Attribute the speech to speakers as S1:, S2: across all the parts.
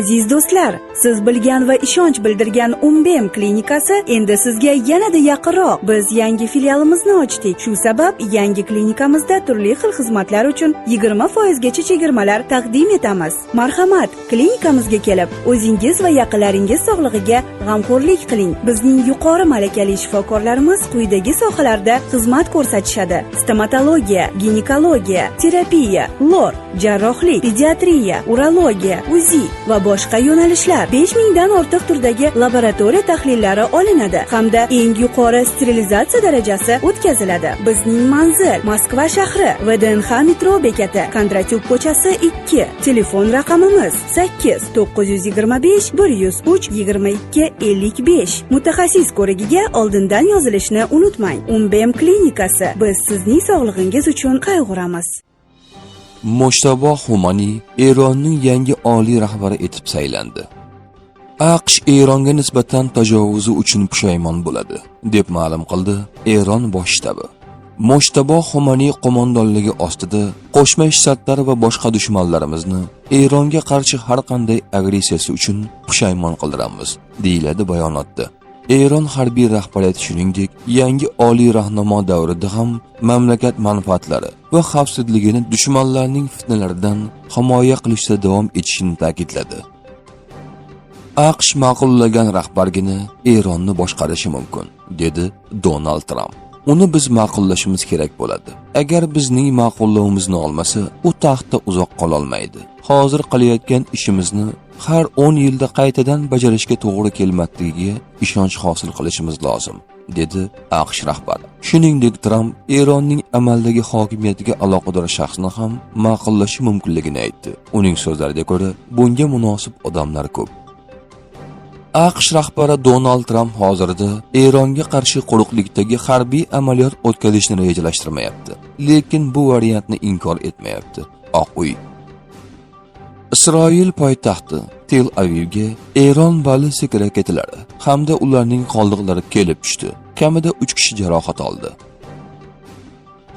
S1: Aziz do'stlar, siz bilgan va ishonch bildirgan Umbem klinikasi endi sizga yanada yaqinroq. Biz yangi filialimizni ochdik. Shu sabab yangi klinikamizda turli xil xizmatlar uchun 20% gacha chegirmalar taqdim etamiz. Marhamat, klinikamizga kelib, o'zingiz va yaqinlaringiz sog'lig'iga g'amxo'rlik qiling. Bizning yuqori malakali shifokorlarimiz quyidagi sohalarda xizmat ko'rsatishadi: stomatologiya, ginekologiya, terapiya, lor, jarrohlik, pediatriya, urologiya, UZI va boshqa yo'nalishlar. 5000 dan ortiq turdagi laboratoriya tahlillari olinadi hamda eng yuqori sterilizatsiya darajasi o'tkaziladi. Bizning manzil Moskva shahri, VDNX metro bekati, Kondratyuk ko'chasi 2. Telefon raqamimiz 8 925 103 22 55. Mutaxassis ko'rigiga oldindan yozilishni unutmang. Umbem klinikasi. Biz sizning sog'lig'ingiz uchun qayg'uramiz.
S2: Mojtabo Xomani Eronning yangi oliy rahbari etib saylandi. AQSh Eronga nisbatan tajovuzi uchun pushaymon bo'ladi, deb ma'lum qildi Eron bosh shtabi. Mojtabo Xomani qo'mondonligi ostida Qo'shma Shtatlar va boshqa dushmanlarimizni Eronga qarshi har qanday agressiyasi uchun pushaymon qildiramiz, deyiladi bayonotda. Eron harbiy rahbariyati shuningdek, yangi oliy rahnamo davrida ham mamlakat manfaatlari va xavfsizligini dushmanlarning fitnalaridan himoya qilishda davom etishini ta'kidladi. AQSh ma'qullagan rahbargina Eronni boshqarishi mumkin, dedi Donald Tramp. Uni biz ma'qullashimiz kerak bo'ladi. Agar bizning ma'qullovimizni olmasa, u taxtda uzoq qola olmaydi. Hozir qilayotgan ishimizni har 10 yilda qaytadan bajarishga to'g'ri kelmasligiga ishonch hosil qilishimiz lozim, dedi AQSh rahbari. Shuningdek, Tramp Eronning amaldagi hokimiyatiga aloqador shaxsni ham ma'qullashi mumkinligini aytdi. Uning so'zlariga ko'ra, bunga munosib odamlar ko'p. AQSh rahbari Donald Tramp hozirda Eronga qarshi quruqlikdagi harbiy amaliyot o'tkazishni rejalashtirmayapti, lekin bu variantni inkor etmayapti. Oq uy Isroil poytaxti Tel Avivga Eron ballistik raketalari hamda ularning qoldiqlari kelib tushdi. Kamida 3 kishi jarohat oldi.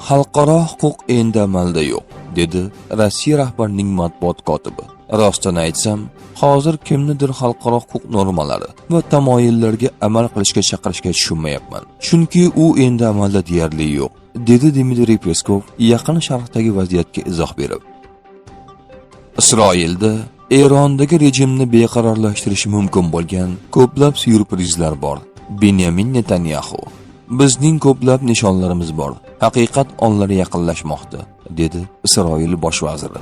S2: Xalqaro huquq endi amalda yo'q, dedi Rossiya rahbarining matbuot kotibi. Rostini aytsam, hozir kimnidir xalqaro huquq normalari va tamoyillarga amal qilishga chaqirishga tushunmayapman. Chunki u endi amalda deyarli yo'q, dedi Dmitriy Peskov yaqin sharqdagi vaziyatga izoh berib. Isroilda Erondagi rejimni beqarorlashtirishi mumkin bo'lgan ko'plab syurprizlar bor. Benyamin Netanyahu: bizning ko'plab nishonlarimiz bor. Haqiqat onlari yaqinlashmoqda, dedi Isroil bosh vaziri.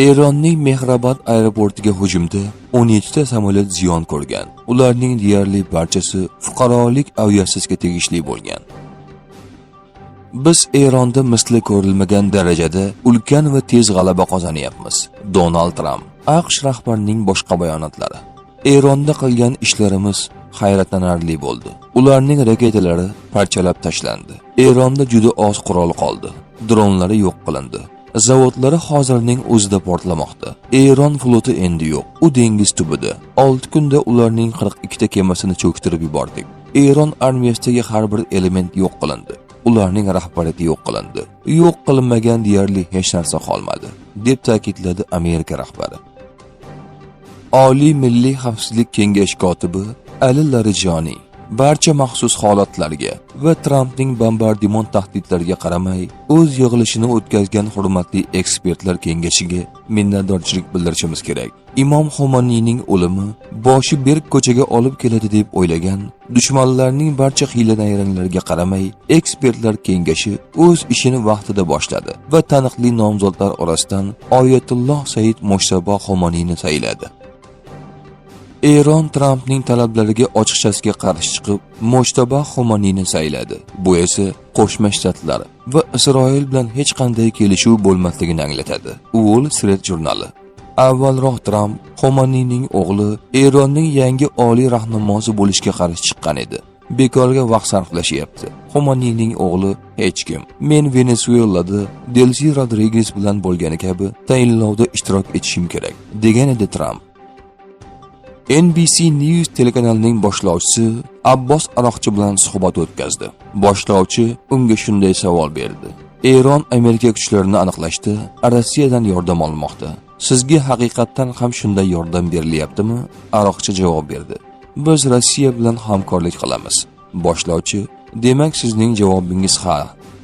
S2: Eronning Mehrabad aeroportiga hujumda 17 ta samolyot ziyon ko'rgan. Ularning deyarli barchasi fuqarolik aviatsiyasiga tegishli bo'lgan. Biz Eronda misli ko'rilmagan darajada ulkan va tez g'alaba qozonyapmiz. Donald Tramp. AQSh rahbarining boshqa bayonotlari. Eronda qilgan ishlarimiz hayratlanarli bo'ldi. Ularning raketalari parchalab tashlandi. Eronda juda oz qurol qoldi. Dronlari yo'q qilindi. Zavodlari hozirning o'zida portlamoqda. Eron floti endi yo'q. U dengiz tubida. 6 kunda ularning 42 ta kemasini cho'ktirib yubordik. Eron armiyasidagi har bir element yo'q qilindi. Ularning rahbariyati yo'q qilindi. Yo'q qilinmagan deyarli hech narsa qolmadi, deb ta'kidladi Amerika rahbari. Oliy Milliy xavfsizlik kengashi kotibi Ali Larijani barcha maxsus holatlarga va Trampning bombardimon tahdidlariga qaramay o'z yig'ilishini o'tkazgan hurmatli ekspertlar kengashiga minnatdorchilik bildirishimiz kerak. Imom Xomaniyning o'limi boshi berk ko'chaga olib keladi deb o'ylagan dushmanlarning barcha hiyla-nayranglariga qaramay ekspertlar kengashi o'z ishini vaqtida boshladi va taniqli nomzodlar orasidan Oyatulloh Said Mojtabo Xomaniyni sayladi. Eron Trampning talablariga ochiqchasiga qarshi chiqib, Mojtabo Xomaniyni sayladi. Bu esa Qo'shma Shtatlar va Isroil bilan hech qanday kelishuv bo'lmasligini anglatadi. Wall Street jurnali. Avvalroq Tramp Xomaniyning o'g'li Eronning yangi oliy rahnamosi bo'lishga qarshi chiqqan edi. Bekorga vaqt sarflashyapti. Xomaniyning o'g'li hech kim. Men Venezuelada Delsi Rodriguez bilan bo'lgani kabi tayinlovda ishtirok etishim kerak, degan edi Tramp. NBC News telekanalining boshlovchisi Abbos Aroqchi bilan suhbat o'tkazdi. Boshlovchi unga shunday savol berdi: Eron Amerika kuchlarini aniqlashda Rossiyadan yordam olmoqda. Sizga haqiqatdan ham shunday yordam berilyaptimi? Aroqchi javob berdi. Biz Rossiya bilan hamkorlik qilamiz. Boshlovchi: demak sizning javobingiz ha.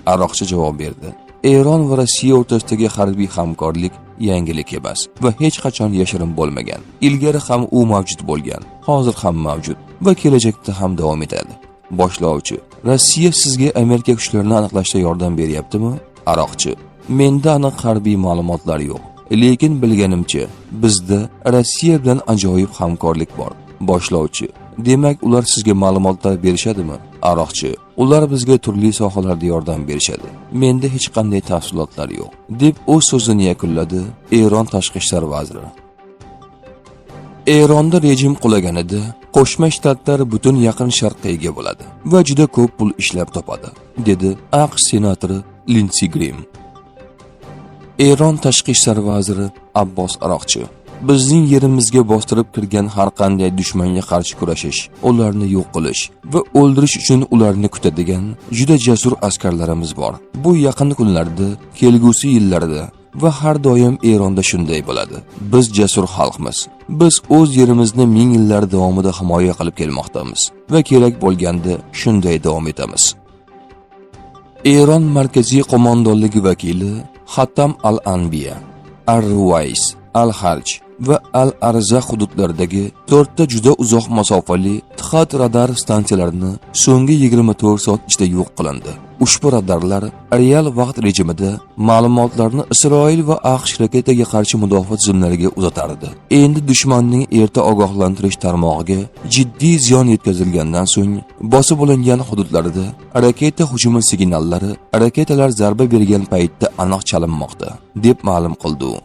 S2: Aroqchi javob berdi. Eron va Rossiya o'rtasidagi harbiy hamkorlik yangilik emas va hech qachon yashirin bo'lmagan. Ilgari ham u mavjud bo'lgan, hozir ham mavjud va kelajakda ham davom etadi. Boshlovchi: Rossiya sizga Amerika kuchlarini aniqlashda yordam beryaptimi? Aroqchi: menda aniq harbiy ma'lumotlar yo'q, lekin bilganimcha bizda Rossiya bilan ajoyib hamkorlik bor. Boshlovchi: demak ular sizga ma'lumotlar berishadimi? Aroqchi: ular bizga turli sohalarda yordam berishadi. Menda hech qanday tafsilotlar yo'q, deb o'z so'zini yakunladi Eron tashqi ishlar vaziri. Eronda rejim qulaganida Qo'shma Shtatlar butun Yaqin Sharqqa ega bo'ladi va juda ko'p pul ishlab topadi, dedi AQSh senatori Lindsey Graham. Eron tashqi ishlar vaziri Abbos Aroqchi: bizning yerimizga bostirib kirgan har qanday dushmanga qarshi kurashish, ularni yo'q qilish va o'ldirish uchun ularni kutadigan juda jasur askarlarimiz bor. Bu yaqin kunlarda, kelgusi yillarda va har doim Eronda shunday bo'ladi. Biz jasur xalqmiz. Biz o'z yerimizni ming yillar davomida himoya qilib kelmoqdamiz va kerak bo'lganda shunday davom etamiz. Eron markaziy qo'mondonligi vakili Hatam al-Anbiya, Ar-Ruways, Al-Harj va Al-Arza hududlaridagi 4 ta juda uzoq masofali THAAD radar stansiyalarini so'nggi 24 soat ichida yo'q qilindi. Ushbu radarlar real vaqt rejimida ma'lumotlarni Isroil va AQSh raketaga qarshi mudofaa tizimlariga uzatardi. Endi dushmanning erta ogohlantirish tarmog'iga jiddiy ziyon yetkazilgandan so'ng bosib olingan hududlarda raketa hujumi signallari raketalar zarba bergan paytda aniq chalinmoqda, deb ma'lum qildi u.